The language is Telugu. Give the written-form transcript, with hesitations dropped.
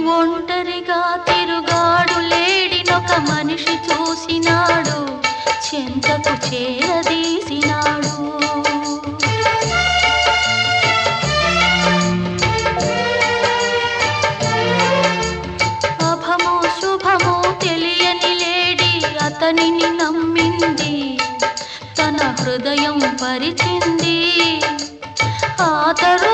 ఒంటరిగా తిరుగాడు లేడినొక మనిషి చూసినాడు, చెంతకు చేరదీసినాడు. అభమో శుభమో తెలియని లేడి అతనిని నమ్మింది, తన హృదయం పరిచింది. ఆ తరు